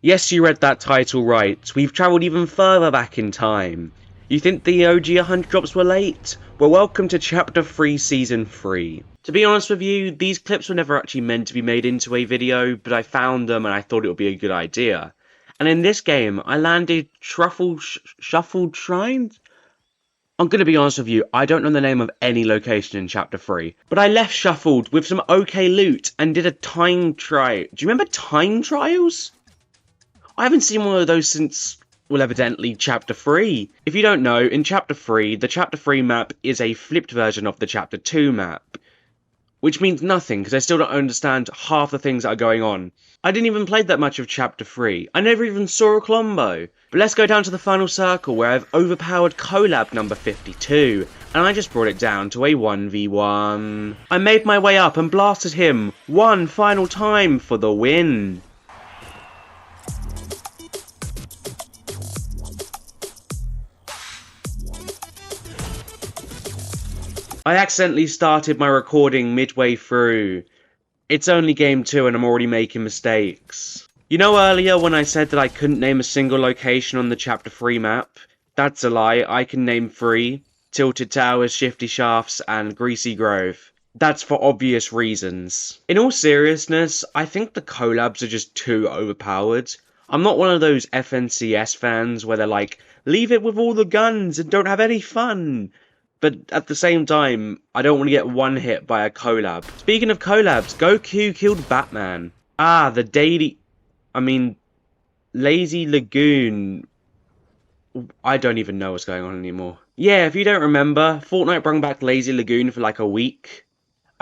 Yes, you read that title right. We've travelled even further back in time. You think the OG 100 drops were late? Well, welcome to Chapter 3 Season 3. To be honest with you, these clips were never actually meant to be made into a video, but I found them and I thought it would be a good idea. And in this game, I landed Shuffled Shrines? I'm going to be honest with you, I don't know the name of any location in Chapter 3, but I left Shuffled with some okay loot and did a time trial. Do you remember time trials? I haven't seen one of those since, well, evidently, Chapter 3. If you don't know, in Chapter 3, the Chapter 3 map is a flipped version of the Chapter 2 map. Which means nothing, because I still don't understand half the things that are going on. I didn't even play that much of Chapter 3. I never even saw a combo. But let's go down to the final circle, where I've overpowered collab number 52, and I just brought it down to a 1v1. I made my way up and blasted him one final time for the win. I accidentally started my recording midway through. It's only game 2 and I'm already making mistakes. You know earlier when I said that I couldn't name a single location on the Chapter 3 map? That's a lie, I can name 3. Tilted Towers, Shifty Shafts, and Greasy Grove. That's for obvious reasons. In all seriousness, I think the collabs are just too overpowered. I'm not one of those FNCS fans where they're like, leave it with all the guns and don't have any fun. But at the same time, I don't want to get one hit by a collab. Speaking of collabs, Goku killed Batman. Lazy Lagoon. I don't even know what's going on anymore. Yeah, if you don't remember, Fortnite brought back Lazy Lagoon for like a week.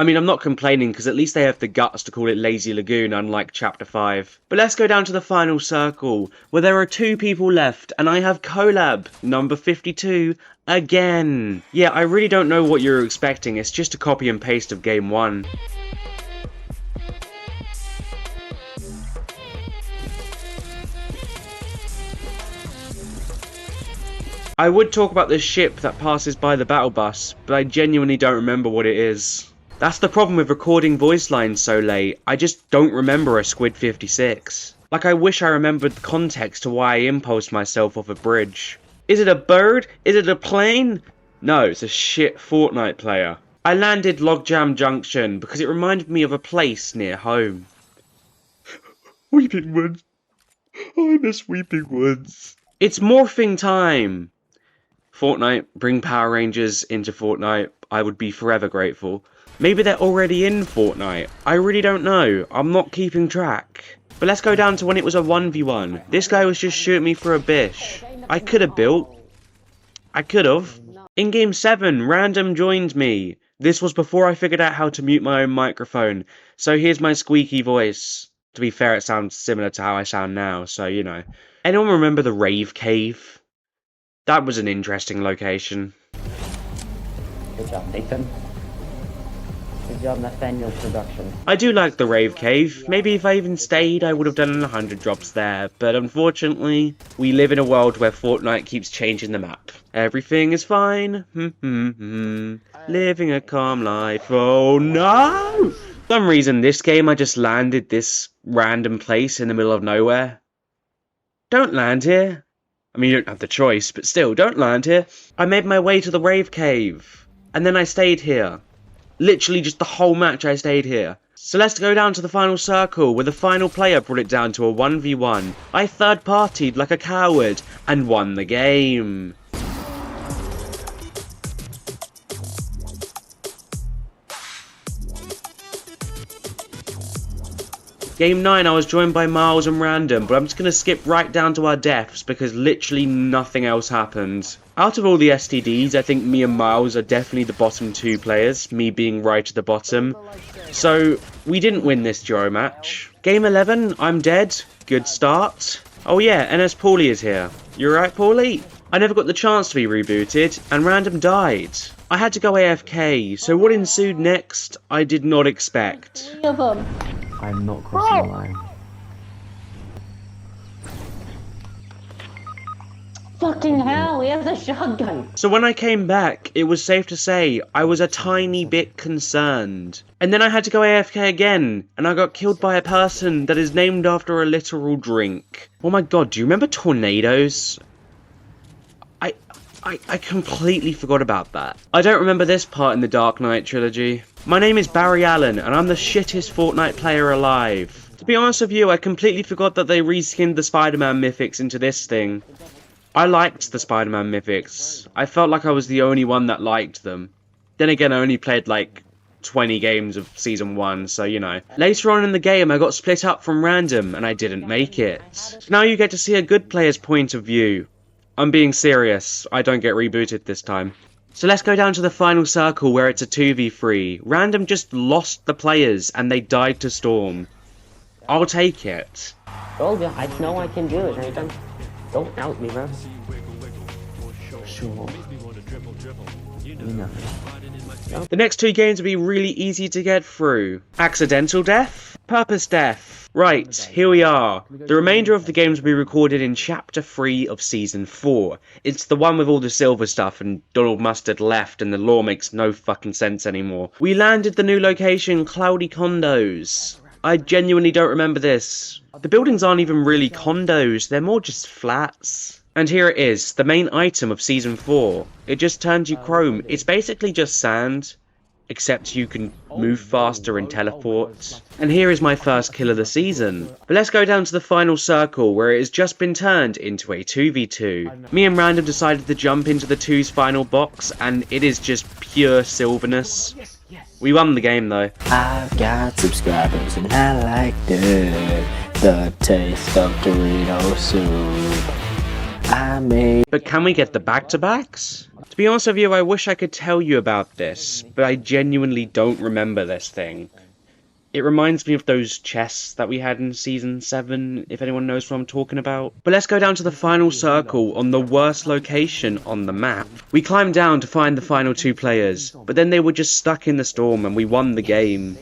I mean, I'm not complaining because at least they have the guts to call it Lazy Lagoon, unlike Chapter 5. But let's go down to the final circle, where there are 2 people left, and I have collab number 52 again. Yeah, I really don't know what you're expecting, it's just a copy and paste of game 1. I would talk about this ship that passes by the battle bus, but I genuinely don't remember what it is. That's the problem with recording voice lines so late, I just don't remember a Squid 56. Like I wish I remembered the context to why I impulsed myself off a bridge. Is it a bird? Is it a plane? No, it's a shit Fortnite player. I landed Logjam Junction because it reminded me of a place near home. Weeping Woods. I miss Weeping Woods. It's morphing time! Fortnite, bring Power Rangers into Fortnite. I would be forever grateful. Maybe they're already in Fortnite. I really don't know. I'm not keeping track. But let's go down to when it was a 1v1. This guy was just shooting me for a bish. I could have built. I could have. In game 7, random joined me. This was before I figured out how to mute my own microphone. So here's my squeaky voice. To be fair, it sounds similar to how I sound now, so you know. Anyone remember the Rave cave? That was an interesting location. Good job, Nathan. Good job, Nathaniel Production. I do like the Rave cave. Maybe if I even stayed, I would have done 100 drops there. But unfortunately, we live in a world where Fortnite keeps changing the map. Everything is fine. Living a calm life. Oh no! For some reason, this game I just landed this random place in the middle of nowhere. Don't land here. I mean, you don't have the choice, but still, don't land here. I made my way to the Rave cave. And then I stayed here. Literally just the whole match I stayed here. So let's go down to the final circle, where the final player brought it down to a 1v1. I third-partied like a coward, and won the game. Game 9 I was joined by Miles and Random, but I'm just going to skip right down to our deaths because literally nothing else happened. Out of all the STDs, I think me and Miles are definitely the bottom 2 players, me being right at the bottom. So, we didn't win this duo match. Game 11, I'm dead. Good start. Oh yeah, Nspualie is here. You alright, Paulie? I never got the chance to be rebooted, and Random died. I had to go AFK, so what ensued next, I did not expect. 3 of them. I'm not crossing the line. Fucking hell, he has a shotgun. So when I came back, it was safe to say I was a tiny bit concerned. And then I had to go AFK again, and I got killed by a person that is named after a literal drink. Oh my god, do you remember tornadoes? I completely forgot about that. I don't remember this part in the Dark Knight trilogy. My name is Barry Allen, and I'm the shittest Fortnite player alive. To be honest with you, I completely forgot that they reskinned the Spider-Man mythics into this thing. I liked the Spider-Man mythics. I felt like I was the only one that liked them. Then again, I only played like 20 games of Season 1, so you know. Later on in the game, I got split up from random, and I didn't make it. So now you get to see a good player's point of view. I'm being serious, I don't get rebooted this time. So let's go down to the final circle where it's a 2v3. Random just lost the players and they died to Storm. I'll take it. Oh yeah, I know I can do it, Nathan. Don't doubt me, bro. Sure. The next two games will be really easy to get through. Accidental death, purpose death. Right, here we are. The remainder of the games will be recorded in Chapter 3 of Season 4. It's the one with all the silver stuff and Donald Mustard left and the lore makes no fucking sense anymore. We landed the new location, Cloudy Condos. I genuinely don't remember this. The buildings aren't even really condos, they're more just flats. And here it is, the main item of Season 4. It just turns you chrome. It's basically just sand, except you can move faster and teleport. And here is my first kill of the season. But let's go down to the final circle, where it has just been turned into a 2v2. Me and Random decided to jump into the 2's final box, and it is just pure silverness. We won the game though. I've got subscribers and I like the taste of Dorito soup. But can we get the back-to-backs? To be honest with you, I wish I could tell you about this, but I genuinely don't remember this thing. It reminds me of those chests that we had in Season 7, if anyone knows what I'm talking about. But let's go down to the final circle on the worst location on the map. We climbed down to find the final two players, but then they were just stuck in the storm and we won the game.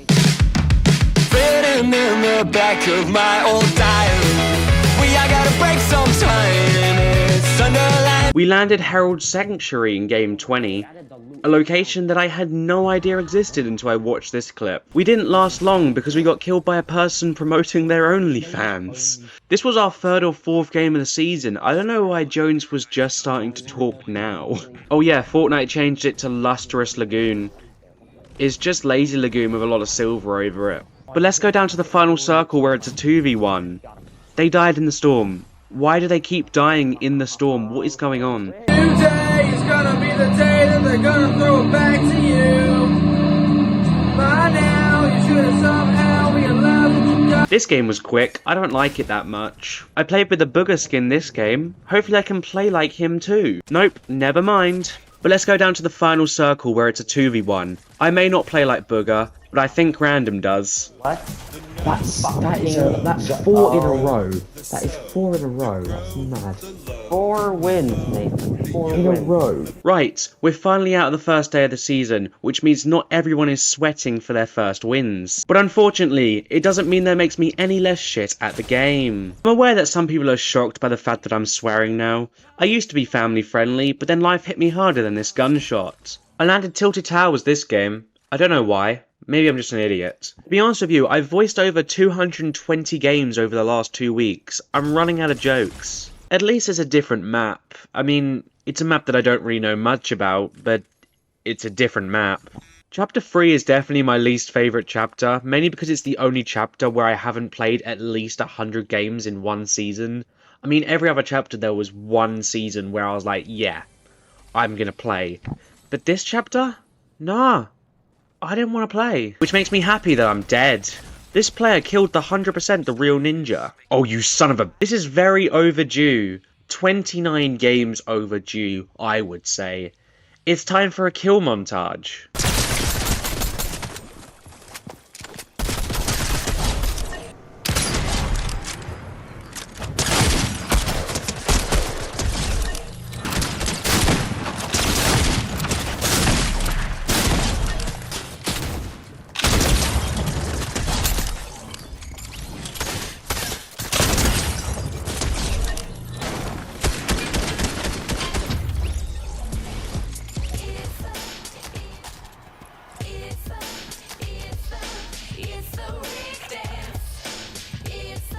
Written in the back of my old diary, I gotta break sometime. It's underlined. We landed Herald Sanctuary in Game 20, a location that I had no idea existed until I watched this clip. We didn't last long because we got killed by a person promoting their OnlyFans. This was our third or fourth game of the season. I don't know why Jones was just starting to talk now. Oh yeah, Fortnite changed it to Lustrous Lagoon. It's just Lazy Lagoon with a lot of silver over it. But let's go down to the final circle where it's a 2v1. They died in the storm. Why do they keep dying in the storm? What is going on? Today is gonna be the day that they're gonna throw it back to you. By now, you should have somehow realized what you got. This game was quick. I don't like it that much. I played with the Booger skin this game. Hopefully I can play like him too. Nope, never mind. But let's go down to the final circle where it's a 2v1. I may not play like Booger, but I think Random does. What? That's 4 in a row. That is 4 in a row. That's mad. 4 wins, Nathan. 4 In a wins. row. Right, we're finally out of the first day of the season, which means not everyone is sweating for their first wins. But unfortunately, it doesn't mean that makes me any less shit at the game. I'm aware that some people are shocked by the fact that I'm swearing now. I used to be family friendly, but then life hit me harder than this gunshot. I landed Tilted Towers this game. I don't know why. Maybe I'm just an idiot. To be honest with you, I've voiced over 220 games over the last 2 weeks. I'm running out of jokes. At least it's a different map. I mean, it's a map that I don't really know much about, but it's a different map. Chapter 3 is definitely my least favourite chapter, mainly because it's the only chapter where I haven't played at least 100 games in one season. I mean, every other chapter there was one season where I was like, yeah, I'm gonna play. But this chapter? Nah. I didn't want to play. Which makes me happy that I'm dead. This player killed the 100% the real ninja. Oh, you son of a... This is very overdue. 29 games overdue, I would say. It's time for a kill montage.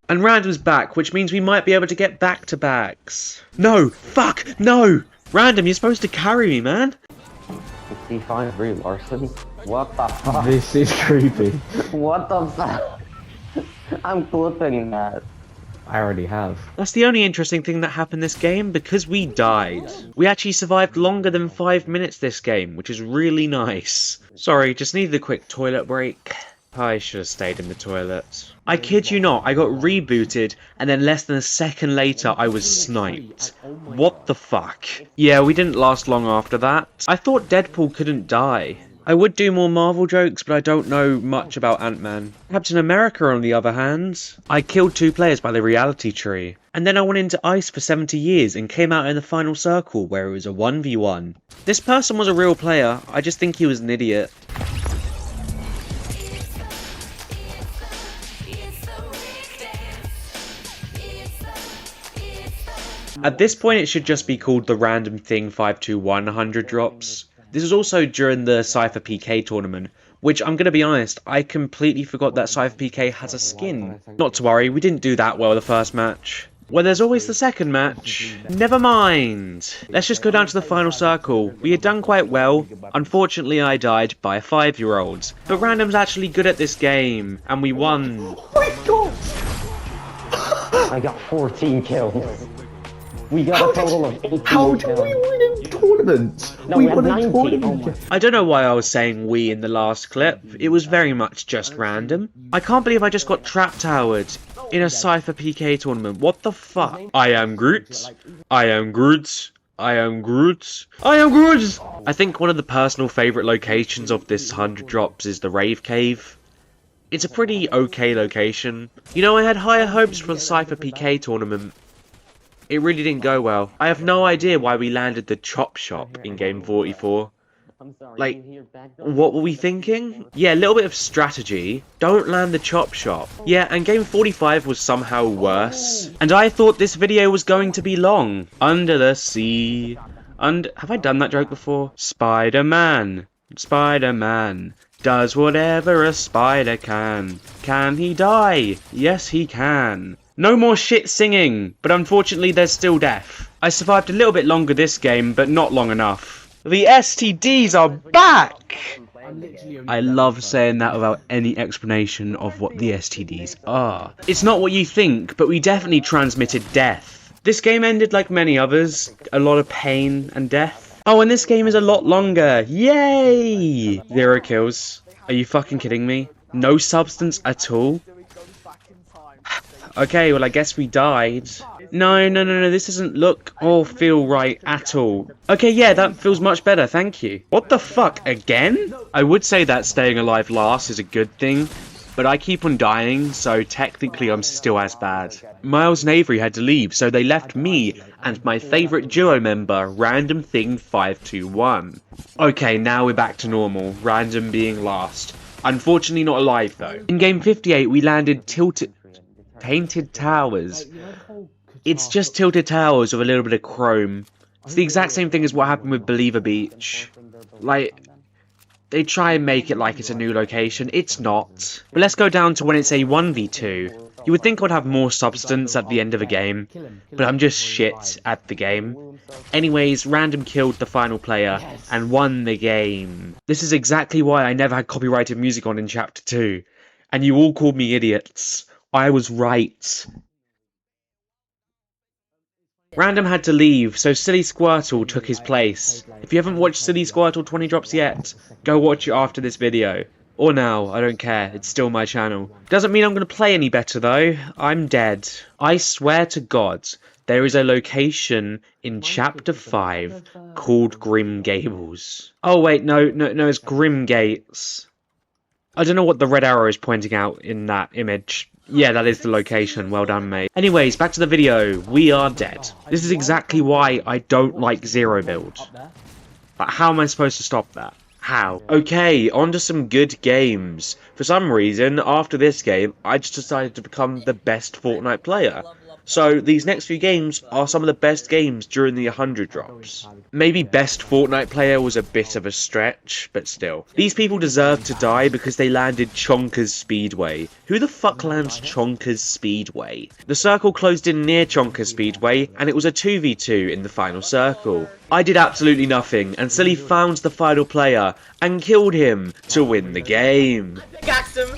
And Random's back, which means we might be able to get back-to-backs. No! Fuck! No! Random, you're supposed to carry me, man. C5 Rave Larson? What the fuck? This is creepy. What the fuck? I'm clipping that. I already have. That's the only interesting thing that happened this game, because we died. We actually survived longer than 5 minutes this game, which is really nice. Sorry, just needed a quick toilet break. I should have stayed in the toilet. I kid you not, I got rebooted, and then less than a second later I was sniped. What the fuck? Yeah, we didn't last long after that. I thought Deadpool couldn't die. I would do more Marvel jokes, but I don't know much about Ant-Man. Captain America, on the other hand, I killed 2 players by the reality tree. And then I went into ice for 70 years and came out in the final circle where it was a 1v1. This person was a real player, I just think he was an idiot. At this point it should just be called the Random Thing 521 100 drops. This was also during the Cipher PK tournament, which I'm gonna be honest, I completely forgot that Cipher PK has a skin. Not to worry, we didn't do that well the first match. Well, there's always the second match. Never mind. Let's just go down to the final circle. We had done quite well. Unfortunately, I died by a 5-year-old. But Random's actually good at this game, and we won. Oh my god! I got 14 kills. We got a total of 18 How kills. did we win a tournament? No, we had won a 19. tournament. Oh my. I don't know why I was saying we in the last clip. It was very much just random. I can't believe I just got trap-towered in a Cipher PK tournament. What the fuck? I am Groot. I am Groot. I am Groot. I am Groot! I think one of the personal favourite locations of this 100 drops is the Rave cave. It's a pretty okay location. You know, I had higher hopes for the Cipher PK tournament. It really didn't go well. I have no idea why we landed the chop shop in game 44. Like, what were we thinking? Yeah, a little bit of strategy. Don't land the chop shop. Yeah, and game 45 was somehow worse. And I thought this video was going to be long. Under the sea. Have I done that joke before? Spider-Man. Spider-Man does whatever a spider can. Can he die? Yes, he can. No more shit singing, but unfortunately there's still death. I survived a little bit longer this game, but not long enough. The STDs are back! I love saying that without any explanation of what the STDs are. It's not what you think, but we definitely transmitted death. This game ended like many others, a lot of pain and death. Oh, and this game is a lot longer, yay! 0 kills. Are you fucking kidding me? No substance at all? Okay, well I guess we died. No, this doesn't look or feel right at all. Okay, yeah, that feels much better, thank you. What the fuck, again? I would say that staying alive last is a good thing, but I keep on dying, so technically I'm still as bad. Miles and Avery had to leave, so they left me and my favourite duo member, Random Thing 521. Okay, now we're back to normal, Random being last. Unfortunately not alive though. In game 58 we landed Tainted Towers. It's just Tilted Towers with a little bit of chrome. It's the exact same thing as what happened with Believer Beach. Like, they try and make it like it's a new location. It's not. But let's go down to when it's a 1v2. You would think I'd have more substance at the end of a game, but I'm just shit at the game. Anyways, Random killed the final player and won the game. This is exactly why I never had copyrighted music on in Chapter 2. And you all called me idiots. I was right. Random had to leave, so Silly Squirtle took his place. If you haven't watched Silly Squirtle 20 drops yet, go watch it after this video. Or now, I don't care, it's still my channel. Doesn't mean I'm going to play any better though, I'm dead. I swear to God, there is a location in Chapter 5 called Grim Gables. Oh wait, no, it's Grim Gates. I don't know what the red arrow is pointing out in that image. Yeah, that is the location. Well done, mate. Anyways, back to the video. We are dead. This is exactly why I don't like zero build. But how am I supposed to stop that? How? Okay, on to some good games. For some reason, after this game, I just decided to become the best Fortnite player. So these next few games are some of the best games during the 100 drops. Maybe best Fortnite player was a bit of a stretch, but still. These people deserve to die because they landed Chonka's Speedway. Who the fuck lands Chonka's Speedway? The circle closed in near Chonka's Speedway, and it was a 2v2 in the final circle. I did absolutely nothing, and Silly found the final player and killed him to win the game. Pickaxed him.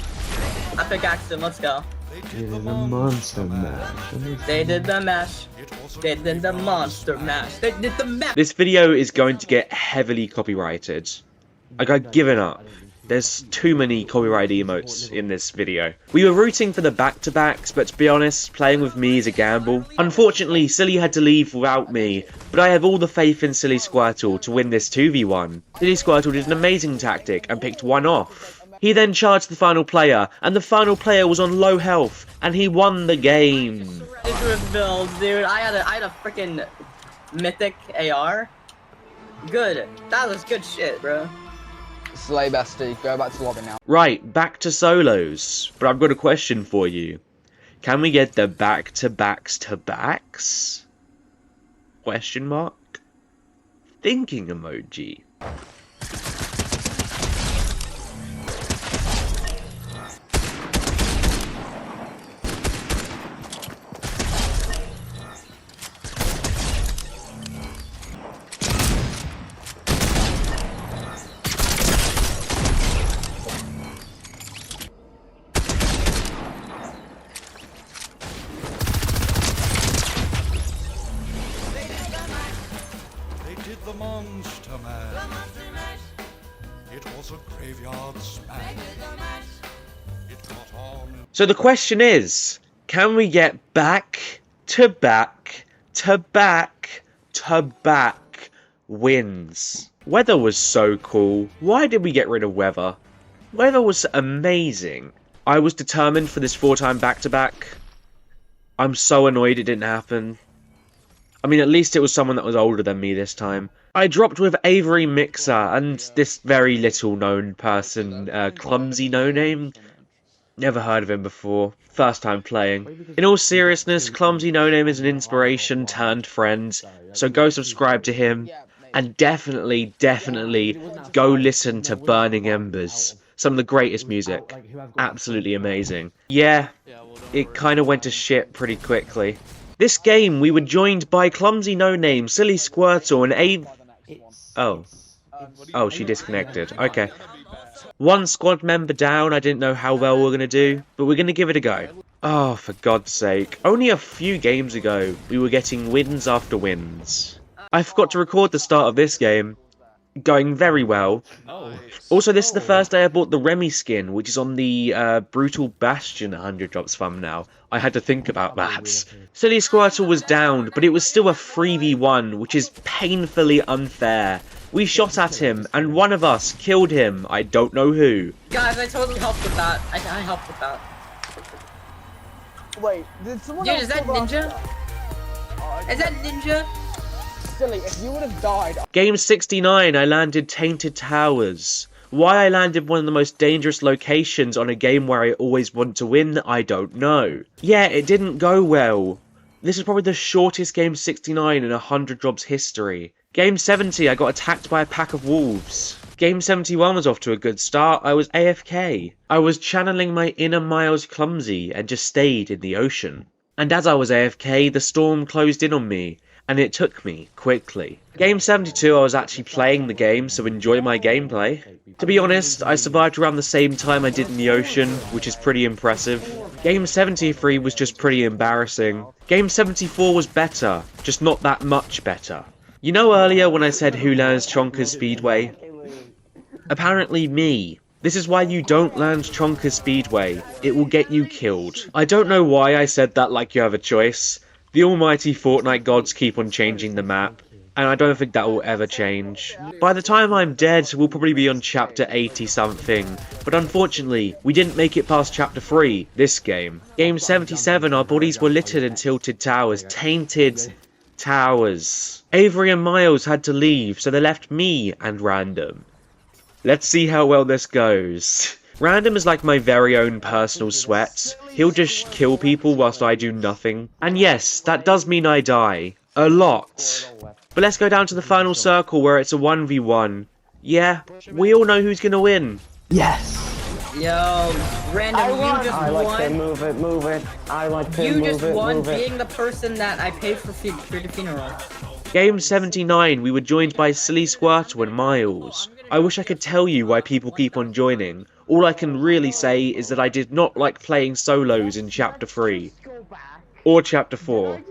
I pickaxed him. Let's go. It is a monster mash. They did the mash. They did the monster mash. They did the mash. This video is going to get heavily copyrighted. Like, I've given up. There's too many copyright emotes in this video. We were rooting for the back-to-backs, but to be honest, playing with me is a gamble. Unfortunately, Silly had to leave without me, but I have all the faith in Silly Squirtle to win this 2v1. Silly Squirtle did an amazing tactic and picked one off. He then charged the final player, and the final player was on low health, and he won the game. Dangerous builds, dude. I had a freaking mythic AR. Good. That was good shit, bro. Slay bestie, go back to lobby now. Right, back to solos. But I've got a question for you. Can we get the back-to-backs to backs? Question mark? Thinking emoji. The monster mash. It was a graveyard smash. It got on. So the question is, can we get back to back to back to back wins? Weather was so cool. Why did we get rid of weather? Weather was amazing. I was determined for this 4-time back-to-back. I'm so annoyed it didn't happen. I mean, at least it was someone that was older than me this time. I dropped with Avery Mixer and this very little known person, Clumsynoname. Never heard of him before. First time playing. In all seriousness, Clumsynoname is an inspiration turned friend, so go subscribe to him. And definitely go listen to Burning Embers. Some of the greatest music. Absolutely amazing. Yeah, it kind of went to shit pretty quickly. This game, we were joined by Clumsynoname, Silly Squirtle, and Oh, she disconnected. Okay. One squad member down, I didn't know how well we're going to do, but we're going to give it a go. Oh, for God's sake. Only a few games ago, we were getting wins after wins. I forgot to record the start of this game. Going very well. Also, this is the first day I bought the Remy skin, which is on the Brutal Bastion 100 drops thumbnail. I had to think about that. Silly Squirtle was downed, but it was still a 3v1, which is painfully unfair. We shot at him, and one of us killed him. I don't know who. Guys, I totally helped with that. I helped with that. Wait, did someone Dude, else is that talk about Ninja? Is that Ninja? Silly, if you would have died. Game 69, I landed Tainted Towers. Why I landed one of the most dangerous locations on a game where I always want to win, I don't know. Yeah, it didn't go well. This is probably the shortest Game 69 in 100 drops history. Game 70, I got attacked by a pack of wolves. Game 71 was off to a good start, I was AFK. I was channeling my inner Miles Clumsy and just stayed in the ocean. And as I was AFK, the storm closed in on me, and it took me quickly. Game 72, I was actually playing the game, so enjoy my gameplay. To be honest, I survived around the same time I did in the ocean, which is pretty impressive. Game 73 was just pretty embarrassing. Game 74 was better, just not that much better. You know earlier when I said who lands Chonka's Speedway? Apparently me. This is why you don't land Chonka's Speedway. It will get you killed. I don't know why I said that like you have a choice. The almighty Fortnite gods keep on changing the map, and I don't think that will ever change. By the time I'm dead, we'll probably be on chapter 80 something, but unfortunately, we didn't make it past chapter 3, this game. Game 77, our bodies were littered in tilted towers, tainted towers. Avery and Miles had to leave, so they left me and Random. Let's see how well this goes. Random is like my very own personal sweat. He'll just kill people whilst I do nothing. And yes, that does mean I die. A lot. But let's go down to the final circle where it's a 1v1. Yeah, we all know who's gonna win. Yes! Yo, Random, you just I like to won. move it. I like to You move just it, won move it. being the person that I paid for the funeral. Game 79, we were joined by Silly Squirtle and Miles. I wish I could tell you why people keep on joining. All I can really say is that I did not like playing solos in Chapter 3. Or Chapter 4.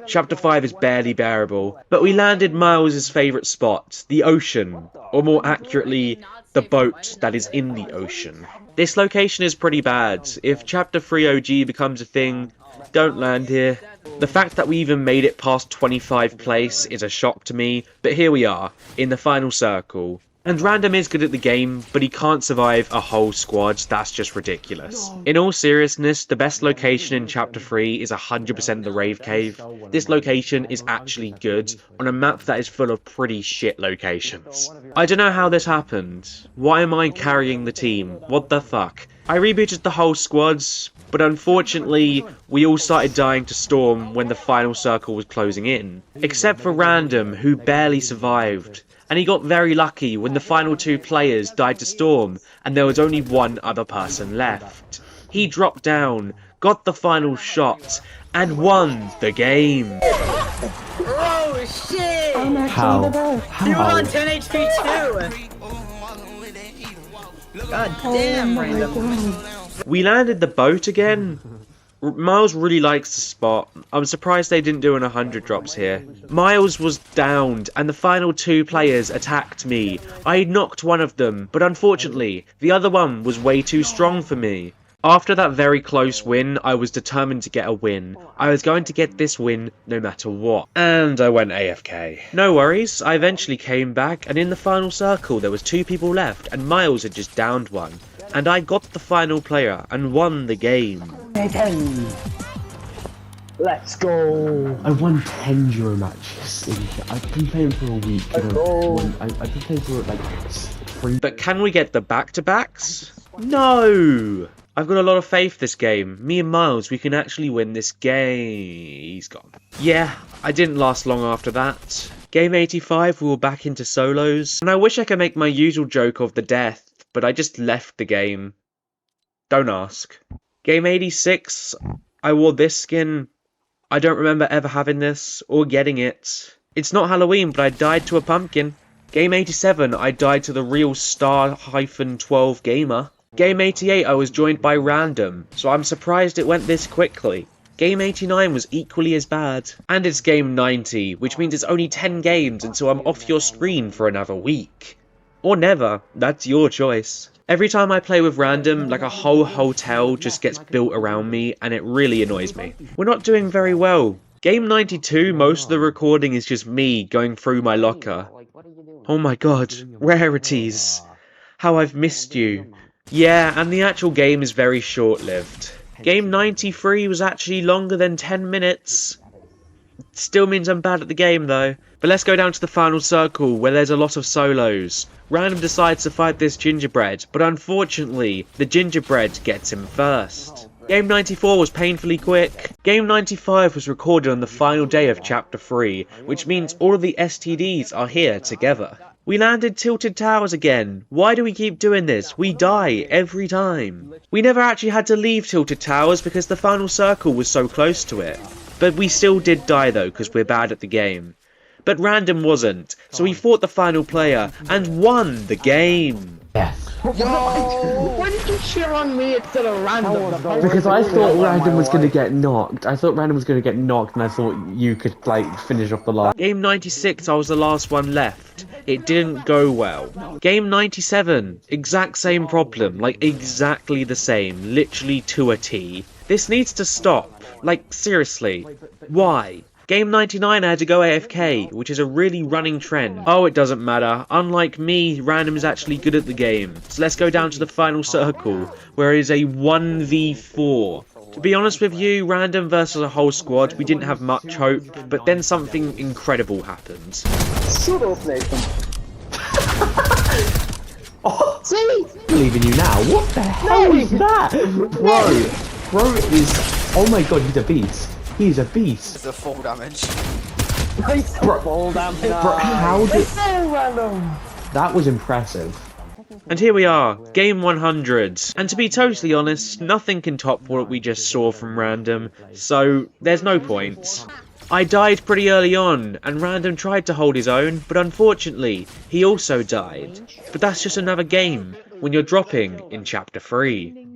Chapter 5 is barely bearable, but we landed Miles' favourite spot, the ocean, or more accurately, the boat that is in the ocean. This location is pretty bad. If Chapter 3 OG becomes a thing, don't land here. The fact that we even made it past 25 place is a shock to me, but here we are, in the final circle. And Random is good at the game, but he can't survive a whole squad. That's just ridiculous. In all seriousness, the best location in Chapter 3 is 100% the Rave Cave. This location is actually good, on a map that is full of pretty shit locations. I don't know how this happened. Why am I carrying the team? What the fuck? I rebooted the whole squads, but unfortunately, we all started dying to Storm when the final circle was closing in. Except for Random, who barely survived. And he got very lucky when the final 2 players died to Storm and there was only one other person left. He dropped down, got the final shot, and won the game. Oh shit! How? You were on 10 HP too! God damn, Random. We landed the boat again. Miles really likes the spot. I'm surprised they didn't do an 100 drops here. Miles was downed and the final 2 players attacked me. I knocked one of them, but unfortunately, the other one was way too strong for me. After that very close win, I was determined to get a win. I was going to get this win no matter what. And I went AFK. No worries, I eventually came back and in the final circle there was 2 people left and Miles had just downed one. And I got the final player and won the game. 10. Let's go. I won 10 Euro matches. I've been playing for a week. Let's go. I've been playing for like 3. But can we get the back-to-backs? No! I've got a lot of faith this game. Me and Miles, we can actually win this game. He's gone. Yeah, I didn't last long after that. Game 85, we were back into solos. And I wish I could make my usual joke of the death, but I just left the game. Don't ask. Game 86, I wore this skin. I don't remember ever having this, or getting it. It's not Halloween, but I died to a pumpkin. Game 87, I died to the real Star-12 gamer. Game 88, I was joined by Random, so I'm surprised it went this quickly. Game 89 was equally as bad. And it's Game 90, which means it's only 10 games until I'm off your screen for another week. Or never, that's your choice. Every time I play with Random, like a whole hotel just gets built around me and it really annoys me. We're not doing very well. Game 92, most of the recording is just me going through my locker. Oh my god, rarities. How I've missed you. Yeah, and the actual game is very short-lived. Game 93 was actually longer than 10 minutes. Still means I'm bad at the game though. But let's go down to the final circle where there's a lot of solos. Random decides to fight this gingerbread, but unfortunately, the gingerbread gets him first. Game 94 was painfully quick. Game 95 was recorded on the final day of Chapter 3, which means all of the STDs are here together. We landed Tilted Towers again. Why do we keep doing this? We die every time. We never actually had to leave Tilted Towers because the final circle was so close to it. But we still did die though because we're bad at the game. But Random wasn't, so he fought the final player and won the game. Yes. Why did you cheer on me instead of Random? Because I thought Random was going to get knocked. I thought Random was going to get knocked and I thought you could, like, finish off the last. Game 96, I was the last one left. It didn't go well. Game 97, exact same problem, like exactly the same, literally to a T. This needs to stop. Like, seriously. Why? Game 99 I had to go AFK, which is a really running trend. Oh, it doesn't matter. Unlike me, Random is actually good at the game. So let's go down to the final circle, where it is a 1v4. To be honest with you, Random versus a whole squad, we didn't have much hope, but then something incredible happened. Shut up, Nathan. Oh, See? I believe in you now. What the hell is that? Bro is... Oh my god, he's a beast. He's a beast. It's a full damage. Full damage. Bro, how did... So random. That was impressive. And here we are, game 100. And to be totally honest, nothing can top what we just saw from Random, so there's no point. I died pretty early on, and Random tried to hold his own, but unfortunately, he also died. But that's just another game, when you're dropping in Chapter 3.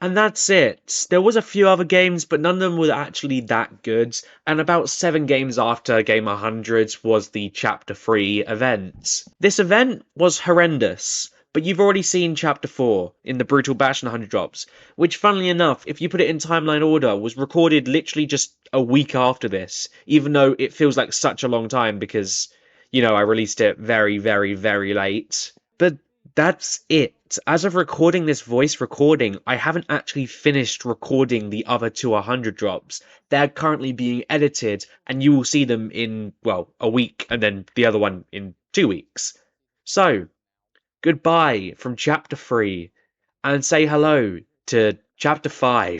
And that's it. There was a few other games, but none of them were actually that good, and about 7 games after Game 100 was the Chapter 3 event. This event was horrendous, but you've already seen Chapter 4 in the Brutal Bash and 100 Drops, which funnily enough, if you put it in timeline order, was recorded literally just a week after this, even though it feels like such a long time because, you know, I released it very, very, very late. But that's it. As of recording this voice recording, I haven't actually finished recording the other 2 100 drops. They're currently being edited, and you will see them in, well, a week, and then the other one in 2 weeks. So, goodbye from Chapter 3, and say hello to Chapter 5.